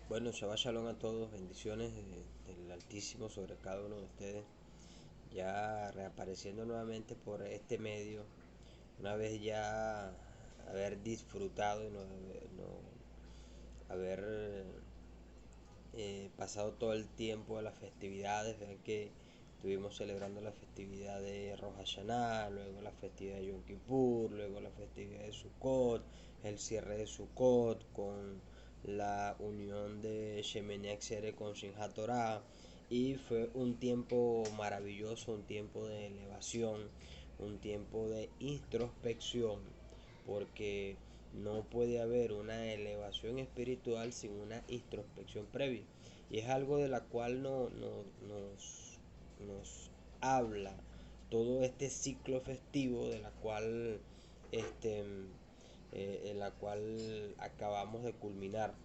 Bueno, Shabbat Shalom a todos, bendiciones del Altísimo sobre cada uno de ustedes. Ya reapareciendo nuevamente por este medio, una vez ya haber disfrutado y haber pasado todo el tiempo de las festividades, ven que estuvimos celebrando la festividad de Rosh Hashanah, luego la festividad de Yom Kippur, luego la festividad de Sukkot, el cierre de Sukkot con la unión de Shemini Atzeret con Simchat Torah, y fue un tiempo maravilloso, un tiempo de elevación, un tiempo de introspección, porque no puede haber una elevación espiritual sin una introspección previa. Y es algo de la cual nos habla todo este ciclo festivo de la cual este en la cual acabamos de culminar.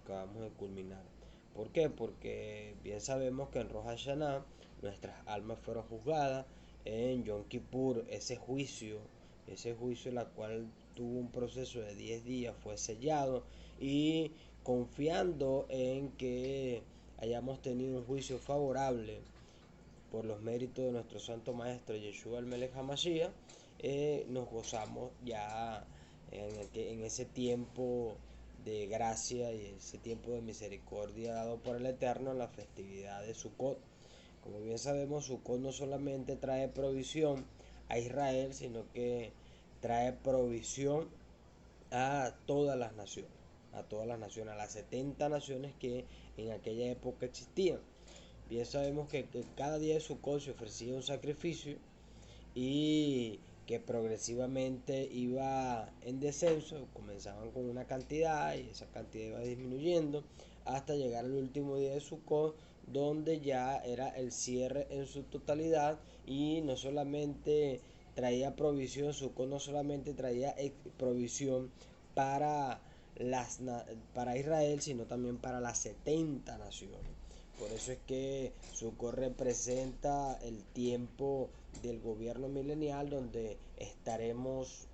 Acabamos de culminar. ¿Por qué? Porque bien sabemos que en Rosh Hashanah nuestras almas fueron juzgadas, en Yom Kippur ese juicio la cual tuvo un proceso de 10 días fue sellado, y confiando en que hayamos tenido un juicio favorable por los méritos de nuestro Santo Maestro Yeshua el Melech HaMashiach, nos gozamos ya en ese tiempo de gracia y ese tiempo de misericordia dado por el Eterno en la festividad de Sukkot. Como bien sabemos, Sukkot no solamente trae provisión a Israel, sino que trae provisión a todas las naciones, a las 70 naciones que en aquella época existían. Bien sabemos que cada día de Sukkot se ofrecía un sacrificio, y que progresivamente iba en descenso. Comenzaban con una cantidad y esa cantidad iba disminuyendo hasta llegar al último día de Sukkot, donde ya era el cierre en su totalidad, y no solamente traía provisión, Sukkot no solamente traía provisión para para Israel, sino también para las 70 naciones. Por eso es que Sukkot representa el tiempo del gobierno milenial, donde estaremos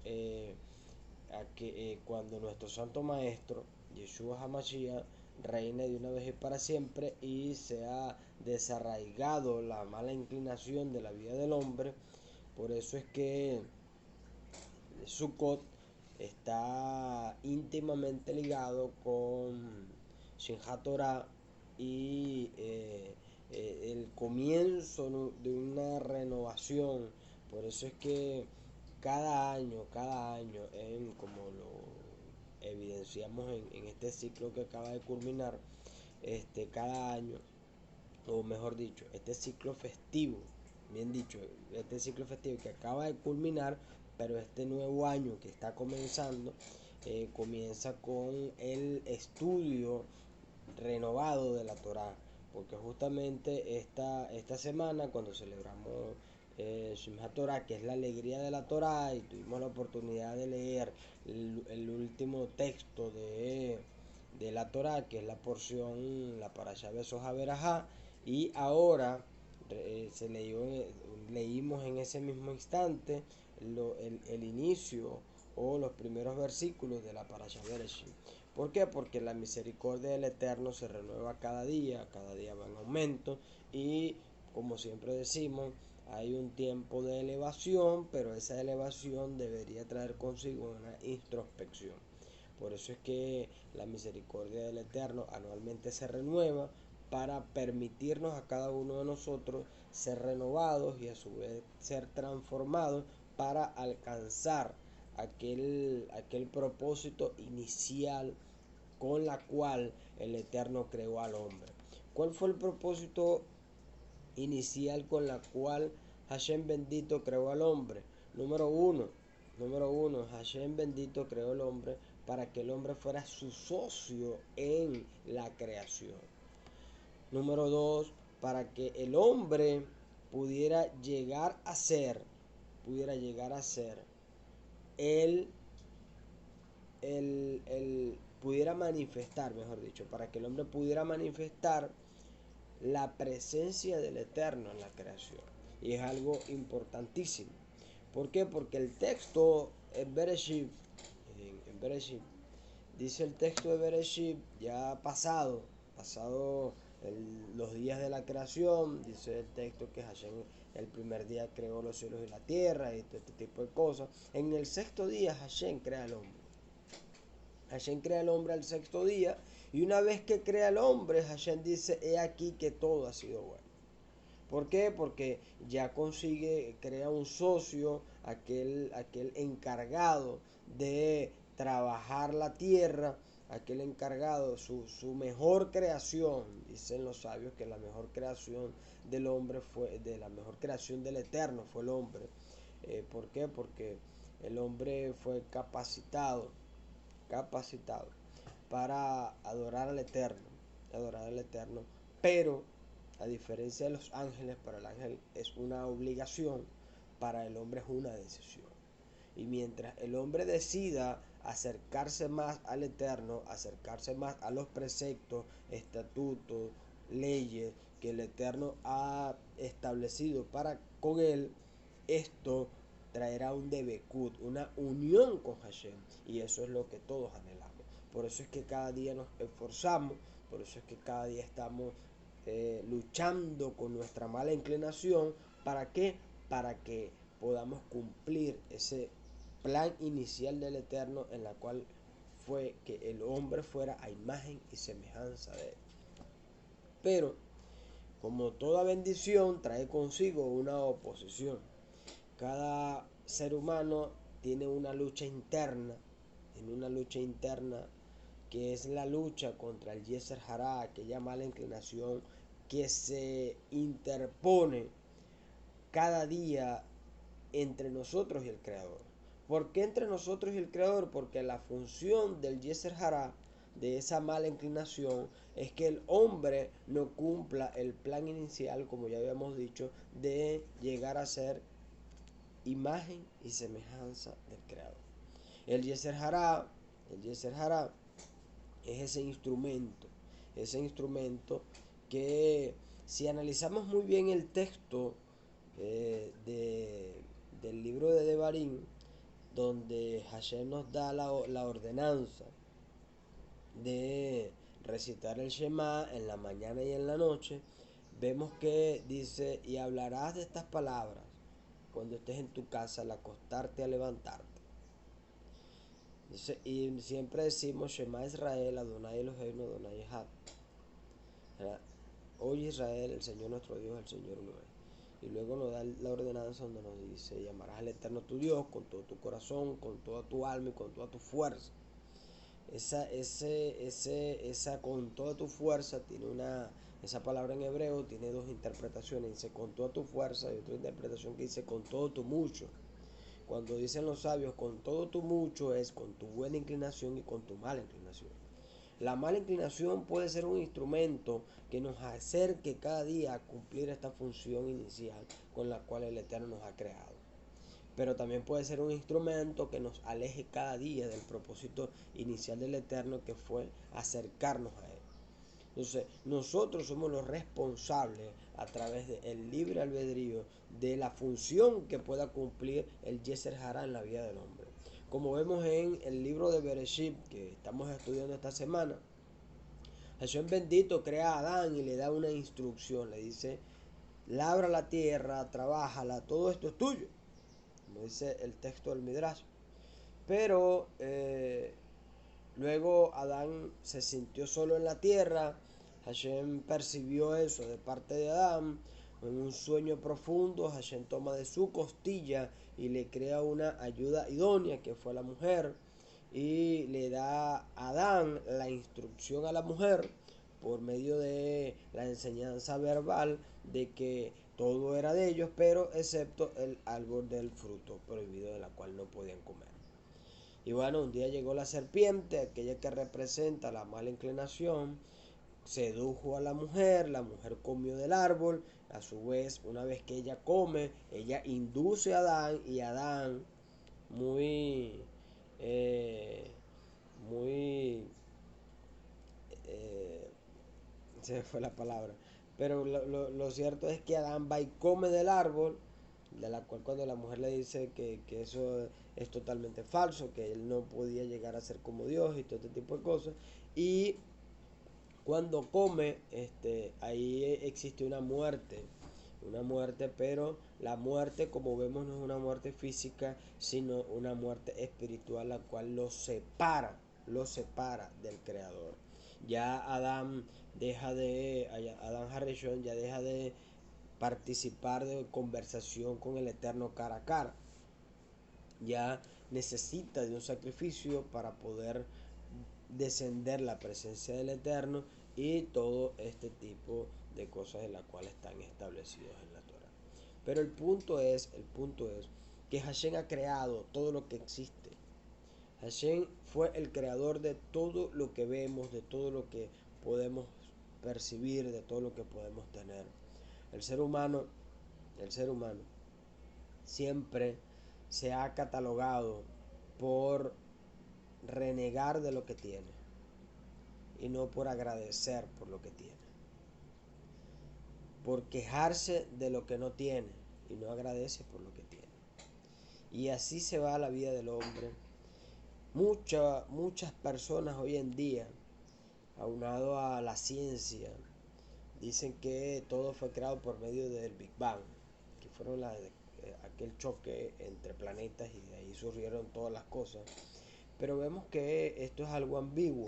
cuando nuestro Santo Maestro, Yeshua HaMashiach, reine de una vez y para siempre, y sea desarraigado la mala inclinación de la vida del hombre. Por eso es que Sukkot está íntimamente ligado con Simchat Torah, y el comienzo de una renovación. Por eso es que cada año, como lo evidenciamos en este ciclo que acaba de culminar, cada año, o mejor dicho, este ciclo festivo, bien dicho, este ciclo festivo que acaba de culminar, pero este nuevo año que está comenzando, comienza con el estudio renovado de la Torá, porque justamente esta semana, cuando celebramos Simchat Torah, que es la alegría de la Torá, y tuvimos la oportunidad de leer el último texto de la Torá, que es la porción, la Parashá Besos Haberajá, y ahora leímos en ese mismo instante el inicio o los primeros versículos de la Parashá Bereshit. ¿Por qué? Porque la misericordia del Eterno se renueva cada día va en aumento, y como siempre decimos, hay un tiempo de elevación, pero esa elevación debería traer consigo una introspección. Por eso es que la misericordia del Eterno anualmente se renueva, para permitirnos a cada uno de nosotros ser renovados y a su vez ser transformados para alcanzar aquel propósito inicial con la cual el Eterno creó al hombre. ¿Cuál fue el propósito inicial con la cual Hashem bendito creó al hombre? Número uno, Hashem bendito creó al hombre para que el hombre fuera su socio en la creación. Número dos, para que el hombre pudiera llegar a ser, el, pudiera manifestar, mejor dicho, para que el hombre pudiera manifestar la presencia del Eterno en la creación. Y es algo importantísimo. ¿Por qué? Porque el texto en Bereshit dice el texto de Bereshit, ya pasado los días de la creación, dice el texto que Hashem el primer día creó los cielos y la tierra y todo este tipo de cosas. En el sexto día Hashem crea al hombre. Hashem crea al hombre al sexto día, y una vez que crea al hombre, Hashem dice, he aquí que todo ha sido bueno. ¿Por qué? Porque ya crea un socio, aquel encargado de trabajar la tierra, aquel encargado, su mejor creación. Dicen los sabios que la mejor creación del hombre de la mejor creación del Eterno fue el hombre. ¿Por qué? Porque el hombre fue capacitado para adorar al Eterno, pero a diferencia de los ángeles, para el ángel es una obligación, para el hombre es una decisión. Y mientras el hombre decida acercarse más al Eterno, acercarse más a los preceptos, estatutos, leyes que el Eterno ha establecido para con él, esto traerá un debekut, una unión con Hashem, y eso es lo que todos anhelamos. Por eso es que cada día nos esforzamos, por eso es que cada día estamos luchando con nuestra mala inclinación. ¿Para qué? Para que podamos cumplir ese plan inicial del Eterno, en la cual fue que el hombre fuera a imagen y semejanza de él. Pero, como toda bendición, trae consigo una oposición. Cada ser humano tiene una lucha interna, que es la lucha contra el Yetzer Hará, aquella mala inclinación que se interpone cada día entre nosotros y el Creador. ¿Por qué entre nosotros y el Creador? Porque la función del Yetzer Hará, de esa mala inclinación, es que el hombre no cumpla el plan inicial, como ya habíamos dicho, de llegar a ser imagen y semejanza del Creador. El Yetzer Hará es ese instrumento que, si analizamos muy bien el texto del libro de Devarim, donde Hashem nos da la ordenanza de recitar el Shema en la mañana y en la noche, vemos que dice, y hablarás de estas palabras cuando estés en tu casa al acostarte, a levantarte. Dice, y siempre decimos Shema Israel, Adonai Eloheinu, Adonai Echad. Oye Israel, el Señor nuestro Dios, el Señor uno es. Y luego nos da la ordenanza donde nos dice, llamarás al Eterno tu Dios con todo tu corazón, con toda tu alma y con toda tu fuerza. Esa con toda tu fuerza esa palabra en hebreo tiene dos interpretaciones. Dice con toda tu fuerza, y otra interpretación que dice con todo tu mucho. Cuando dicen los sabios con todo tu mucho, es con tu buena inclinación y con tu mala inclinación. La mala inclinación puede ser un instrumento que nos acerque cada día a cumplir esta función inicial con la cual el Eterno nos ha creado. Pero también puede ser un instrumento que nos aleje cada día del propósito inicial del Eterno, que fue acercarnos a Él. Entonces, nosotros somos los responsables, a través del libre albedrío, de la función que pueda cumplir el Yetzer Hará en la vida del hombre. Como vemos en el libro de Bereshit, que estamos estudiando esta semana, Jesús bendito crea a Adán y le da una instrucción. Le dice, labra la tierra, trabájala, todo esto es tuyo, como dice el texto del Midrash. Pero luego Adán se sintió solo en la tierra. Hashem percibió eso de parte de Adán. En un sueño profundo, Hashem toma de su costilla y le crea una ayuda idónea, que fue la mujer, y le da a Adán la instrucción a la mujer por medio de la enseñanza verbal de que todo era de ellos, pero excepto el árbol del fruto prohibido, de la cual no podían comer. Y bueno, un día llegó la serpiente, aquella que representa la mala inclinación, sedujo a la mujer comió del árbol. A su vez, una vez que ella come, ella induce a Adán, y Adán, muy, muy, se me fue la palabra, pero lo cierto es que Adán va y come del árbol, de la cual cuando la mujer le dice que eso es totalmente falso, que él no podía llegar a ser como Dios y todo este tipo de cosas. Y cuando come, ahí existe una muerte, pero la muerte, como vemos, no es una muerte física, sino una muerte espiritual, la cual lo separa del Creador. Ya Adán Harrison ya deja de participar de conversación con el Eterno cara a cara. Ya necesita de un sacrificio para poder descender la presencia del Eterno y todo este tipo de cosas en las cuales están establecidos en la Torah. Pero el punto es que Hashem ha creado todo lo que existe. Hashem fue el creador de todo lo que vemos, de todo lo que podemos percibir, de todo lo que podemos tener. El ser humano, el ser humano siempre se ha catalogado por renegar de lo que tiene y no por agradecer por lo que tiene, por quejarse de lo que no tiene y no agradece por lo que tiene. Y así se va la vida del hombre. Muchas personas hoy en día, aunado a la ciencia, dicen que todo fue creado por medio del Big Bang, que fueron aquel choque entre planetas y de ahí surgieron todas las cosas. Pero vemos que esto es algo ambiguo.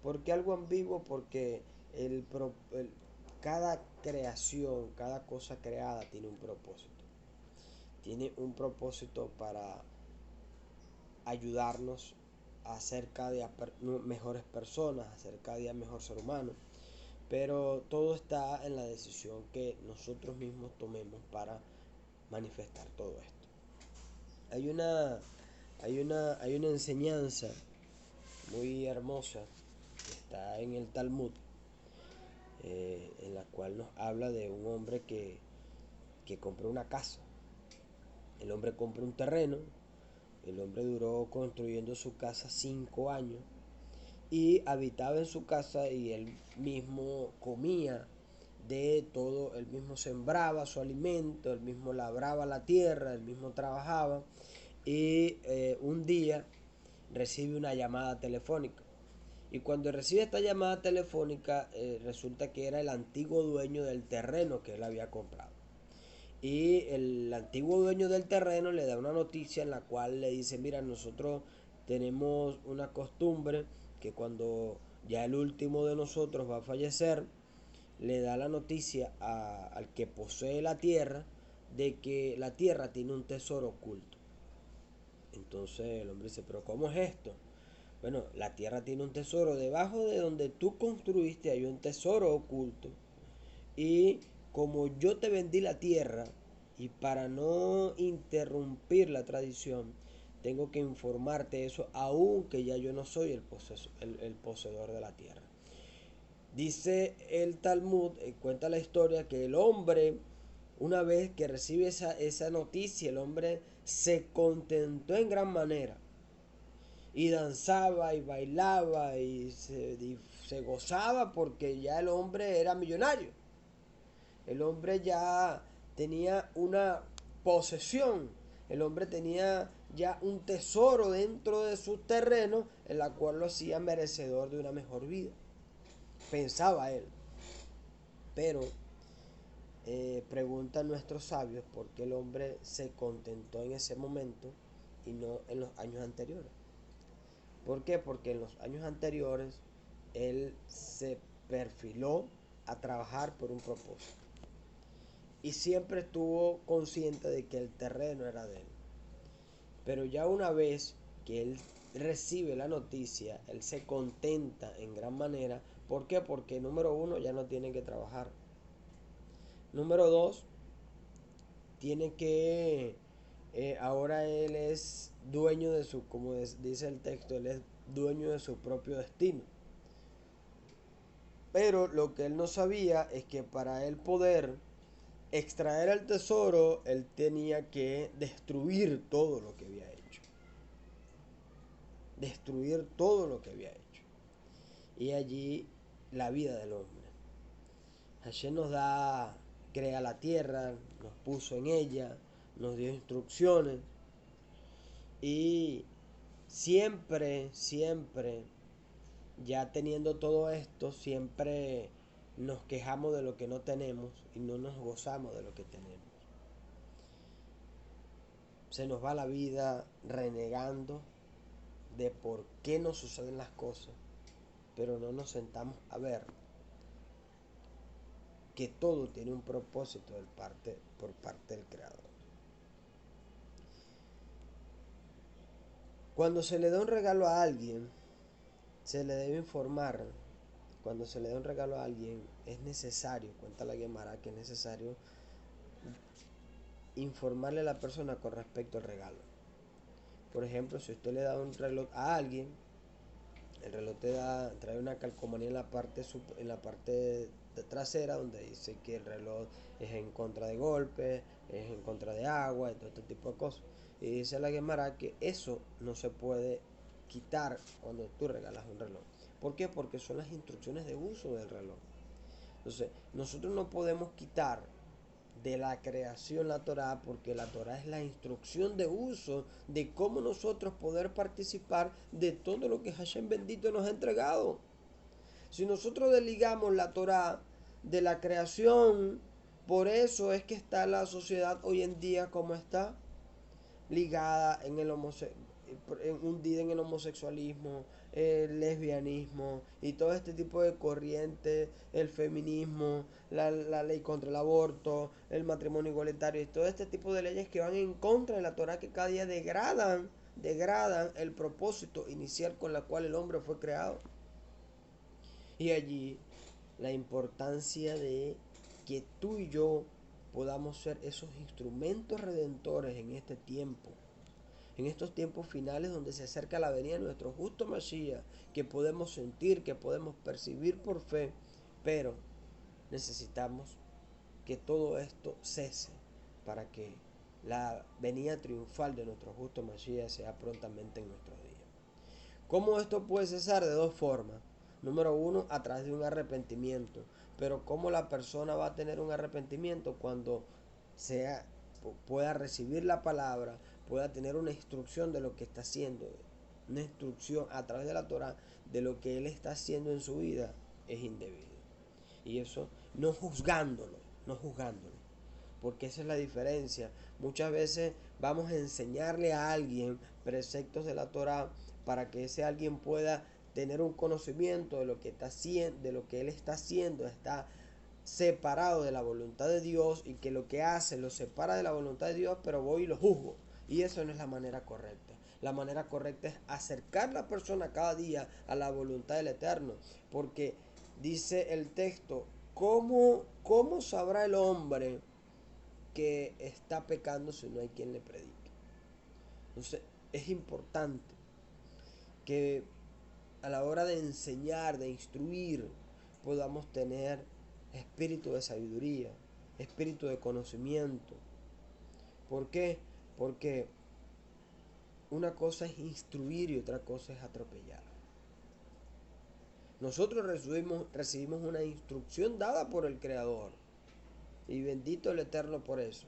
¿Por qué algo ambiguo? Porque cada creación, cada cosa creada tiene un propósito. Tiene un propósito para ayudarnos a ser cada día mejores personas, a ser cada día mejor ser humano. Pero todo está en la decisión que nosotros mismos tomemos para manifestar todo esto. Hay una enseñanza muy hermosa que está en el Talmud, en la cual nos habla de un hombre que compró una casa. El hombre compró un terreno, el hombre duró construyendo su casa 5 años y habitaba en su casa y él mismo comía de todo, él mismo sembraba su alimento, él mismo labraba la tierra, él mismo trabajaba y un día recibe una llamada telefónica. Y cuando recibe esta llamada telefónica, resulta que era el antiguo dueño del terreno que él había comprado. Y el antiguo dueño del terreno le da una noticia en la cual le dice, mira, nosotros tenemos una costumbre que cuando ya el último de nosotros va a fallecer, le da la noticia al que posee la tierra de que la tierra tiene un tesoro oculto. Entonces el hombre dice, pero ¿cómo es esto? Bueno, la tierra tiene un tesoro. Debajo de donde tú construiste hay un tesoro oculto. Y como yo te vendí la tierra, y para no interrumpir la tradición, tengo que informarte eso, aunque ya yo no soy el poseedor de la tierra. Dice el Talmud, cuenta la historia, que el hombre, una vez que recibe esa noticia, el hombre se contentó en gran manera y danzaba y bailaba y se gozaba porque ya el hombre era millonario. El hombre ya tenía una posesión. El hombre tenía ya un tesoro dentro de su terreno en la cual lo hacía merecedor de una mejor vida. Pensaba él. Pero preguntan nuestros sabios por qué el hombre se contentó en ese momento y no en los años anteriores. ¿Por qué? Porque en los años anteriores él se perfiló a trabajar por un propósito. Y siempre estuvo consciente de que el terreno era de él. Pero ya una vez que él recibe la noticia, él se contenta en gran manera. ¿Por qué? Porque número uno, ya no tiene que trabajar. Número dos, tiene que... ahora él es dueño de su, como dice el texto, él es dueño de su propio destino. Pero lo que él no sabía es que para él poder extraer el tesoro, él tenía que destruir todo lo que había hecho. Destruir todo lo que había hecho. Y allí la vida del hombre. Hashem crea la tierra, nos puso en ella, nos dio instrucciones y siempre, ya teniendo todo esto, siempre nos quejamos de lo que no tenemos y no nos gozamos de lo que tenemos. Se nos va la vida renegando de por qué nos suceden las cosas, pero no nos sentamos a ver que todo tiene un propósito por parte del Creador. Cuando se le da un regalo a alguien, se le debe informar. Cuando se le da un regalo a alguien, es necesario, cuenta la Gemara, que es necesario informarle a la persona con respecto al regalo. Por ejemplo, si usted le da un reloj a alguien, el reloj trae una calcomanía en la parte trasera, donde dice que el reloj es en contra de golpes, es en contra de agua y todo este tipo de cosas. Y dice la Gemara que eso no se puede quitar cuando tú regalas un reloj. ¿Por qué? Porque son las instrucciones de uso del reloj. Entonces, nosotros no podemos quitar de la creación la Torá, porque la Torá es la instrucción de uso de cómo nosotros poder participar de todo lo que Hashem bendito nos ha entregado. Si nosotros desligamos la Torá de la creación, por eso es que está la sociedad hoy en día como está, ligada en el hundida en el homosexualismo, el lesbianismo y todo este tipo de corrientes, el feminismo, la ley contra el aborto, el matrimonio igualitario y todo este tipo de leyes que van en contra de la Torah, que cada día degradan el propósito inicial con la cual el hombre fue creado. Y allí la importancia de que tú y yo podamos ser esos instrumentos redentores en este tiempo, en estos tiempos finales donde se acerca la venida de nuestro justo Mashiach, que podemos sentir, que podemos percibir por fe, pero necesitamos que todo esto cese para que la venida triunfal de nuestro justo Mashiach sea prontamente en nuestros días. ¿Cómo esto puede cesar? De dos formas. Número uno, a través de un arrepentimiento. Pero ¿cómo la persona va a tener un arrepentimiento cuando sea, pueda recibir la palabra, pueda tener una instrucción de lo que está haciendo, una instrucción a través de la Torah de lo que él está haciendo en su vida? Es indebido. Y eso no juzgándolo, porque esa es la diferencia. Muchas veces vamos a enseñarle a alguien preceptos de la Torah para que ese alguien pueda tener un conocimiento de lo que está haciendo, de lo que él está haciendo, está separado de la voluntad de Dios, y que lo que hace lo separa de la voluntad de Dios, pero voy y lo juzgo. Y eso no es la manera correcta. La manera correcta es acercar a la persona cada día a la voluntad del Eterno, porque dice el texto, ¿cómo sabrá el hombre que está pecando si no hay quien le predique? Entonces es importante que a la hora de enseñar, de instruir, podamos tener espíritu de sabiduría, espíritu de conocimiento. ¿Por qué? Porque una cosa es instruir y otra cosa es atropellar. Nosotros recibimos una instrucción dada por el Creador, y bendito el Eterno por eso.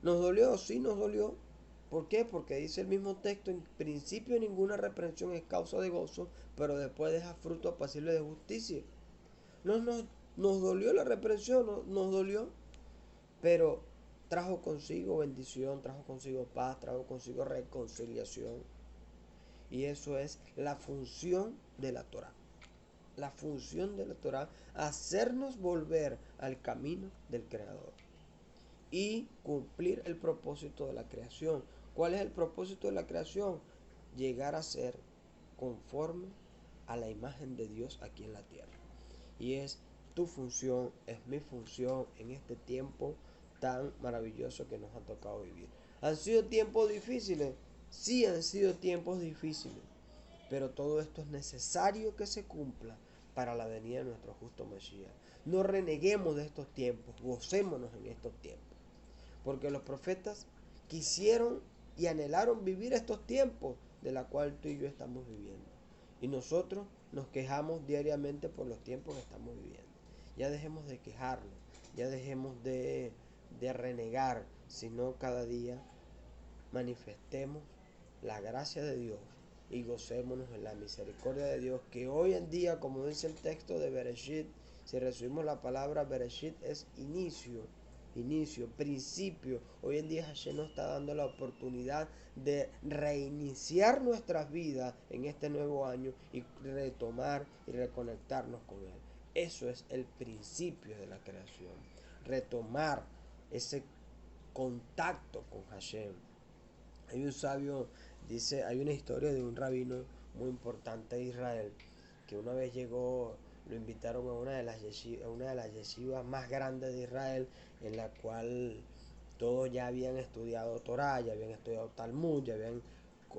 ¿Nos dolió? Sí, nos dolió. ¿Por qué? Porque dice el mismo texto, en principio ninguna reprensión es causa de gozo, pero después deja fruto apacible de justicia. Nos dolió la reprensión, nos dolió, pero trajo consigo bendición, trajo consigo paz, trajo consigo reconciliación. Y eso es la función de la Torah. La función de la Torah, hacernos volver al camino del Creador y cumplir el propósito de la creación. ¿Cuál es el propósito de la creación? Llegar a ser conforme a la imagen de Dios aquí en la tierra. Y es tu función, es mi función en este tiempo tan maravilloso que nos ha tocado vivir. ¿Han sido tiempos difíciles? Sí, han sido tiempos difíciles, pero todo esto es necesario que se cumpla para la venida de nuestro justo Mesías. No reneguemos de estos tiempos, gocémonos en estos tiempos, porque los profetas quisieron y anhelaron vivir estos tiempos de la cual tú y yo estamos viviendo. Y nosotros nos quejamos diariamente por los tiempos que estamos viviendo. Ya dejemos de quejarnos, ya dejemos de de renegar, sino cada día manifestemos la gracia de Dios y gocémonos en la misericordia de Dios, que hoy en día, como dice el texto de Bereshit, si resumimos la palabra Bereshit, es inicio, principio. Hoy en día Hashem nos está dando la oportunidad de reiniciar nuestras vidas en este nuevo año y retomar y reconectarnos con Él. Eso es el principio de la creación, retomar ese contacto con Hashem. Hay un sabio, dice, hay una historia de un rabino muy importante de Israel, que una vez llegó, lo invitaron a una de las yeshivas más grandes de Israel, en la cual todos ya habían estudiado Torah, ya habían estudiado Talmud,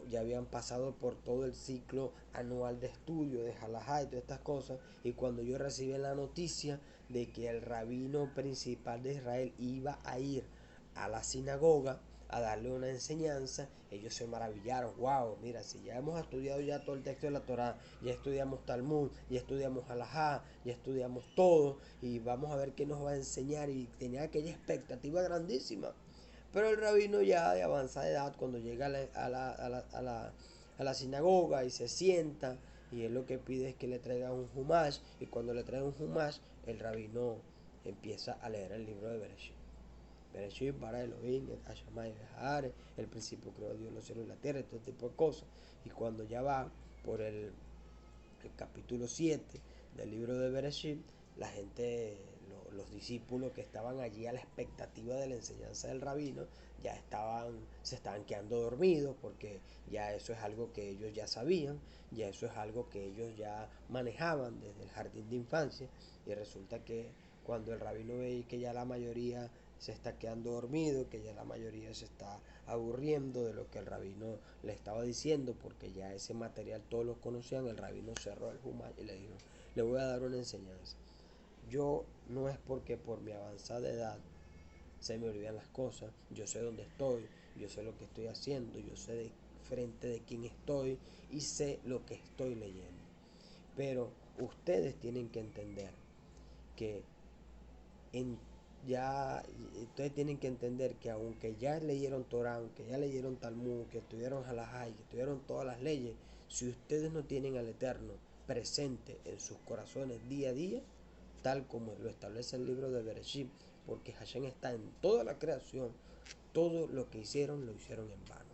ya habían pasado por todo el ciclo anual de estudio de Halajá y todas estas cosas. Y cuando yo recibí la noticia de que el rabino principal de Israel iba a ir a la sinagoga a darle una enseñanza, ellos se maravillaron. Wow, mira, si ya hemos estudiado ya todo el texto de la Torá, ya estudiamos Talmud, ya estudiamos Halajá, ya estudiamos todo, y vamos a ver qué nos va a enseñar. Y tenía aquella expectativa grandísima. Pero el rabino ya de avanzada edad, cuando llega a la sinagoga y se sienta, y él lo que pide es que le traigan un humash, y cuando le traen un humash, el rabino empieza a leer el libro de Bereshit. Bereshit, bara Elohim, Hashamay Behar, el principio creó Dios los cielos y la tierra, todo tipo de cosas. Y cuando ya va por el capítulo 7 del libro de Bereshit, la gente, los discípulos que estaban allí a la expectativa de la enseñanza del rabino, se estaban quedando dormidos, porque ya eso es algo que ellos ya sabían, ya eso es algo que ellos ya manejaban desde el jardín de infancia. Y resulta que cuando el rabino ve que ya la mayoría se está quedando dormido, que ya la mayoría se está aburriendo de lo que el rabino le estaba diciendo, porque ya ese material todos lo conocían, el rabino cerró el Jumá y le dijo: le voy a dar una enseñanza. Yo no es porque por mi avanzada edad se me olvidan las cosas, yo sé dónde estoy, yo sé lo que estoy haciendo, yo sé de frente de quién estoy y sé lo que estoy leyendo. Pero ustedes tienen que entender que en ya ustedes tienen que entender que aunque ya leyeron Torah, aunque ya leyeron Talmud, que estudiaron Halajá y que estudiaron todas las leyes, si ustedes no tienen al Eterno presente en sus corazones día a día, tal como lo establece el libro de Bereshit, porque Hashem está en toda la creación, todo lo que hicieron lo hicieron en vano.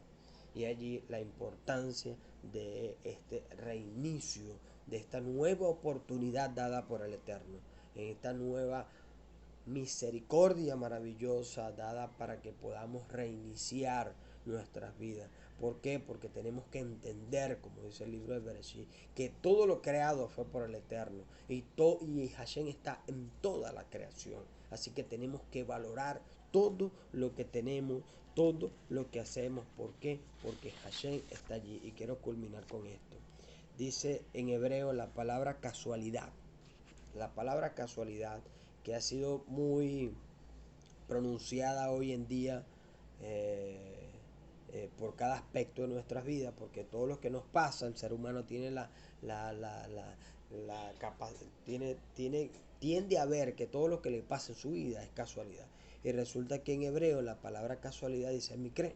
Y allí la importancia de este reinicio, de esta nueva oportunidad dada por el Eterno, en esta nueva misericordia maravillosa dada para que podamos reiniciar nuestras vidas. ¿Por qué? Porque tenemos que entender, como dice el libro de Bereshit, que todo lo creado fue por el Eterno y Hashem está en toda la creación. Así que tenemos que valorar todo lo que tenemos, todo lo que hacemos. ¿Por qué? Porque Hashem está allí. Y quiero culminar con esto. Dice en hebreo la palabra casualidad. La palabra casualidad, que ha sido muy pronunciada hoy en día por cada aspecto de nuestras vidas, porque todo lo que nos pasa, el ser humano tiene la capacidad, tiende a ver que todo lo que le pasa en su vida es casualidad. Y resulta que en hebreo la palabra casualidad dice mikre.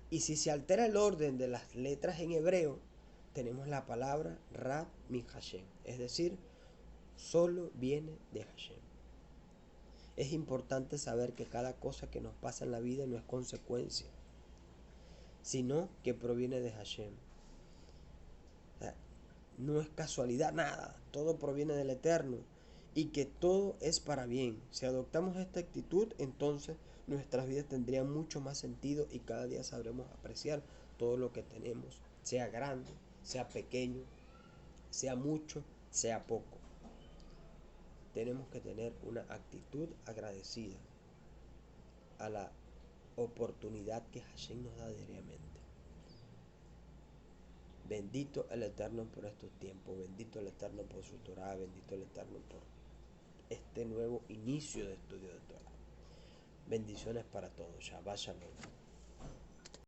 Y si se altera el orden de las letras en hebreo, tenemos la palabra Rab min Hashem, es decir, solo viene de Hashem. Es importante saber que cada cosa que nos pasa en la vida no es consecuencia, sino que proviene de Hashem. O sea, no es casualidad nada, todo proviene del Eterno y que todo es para bien. Si adoptamos esta actitud, entonces nuestras vidas tendrían mucho más sentido y cada día sabremos apreciar todo lo que tenemos, sea grande, sea pequeño, sea mucho, sea poco. Tenemos que tener una actitud agradecida a la oportunidad que Hashem nos da diariamente. Bendito el Eterno por estos tiempos, bendito el Eterno por su Torah, bendito el Eterno por este nuevo inicio de estudio de Torah. Bendiciones para todos. Shabbat Shalom.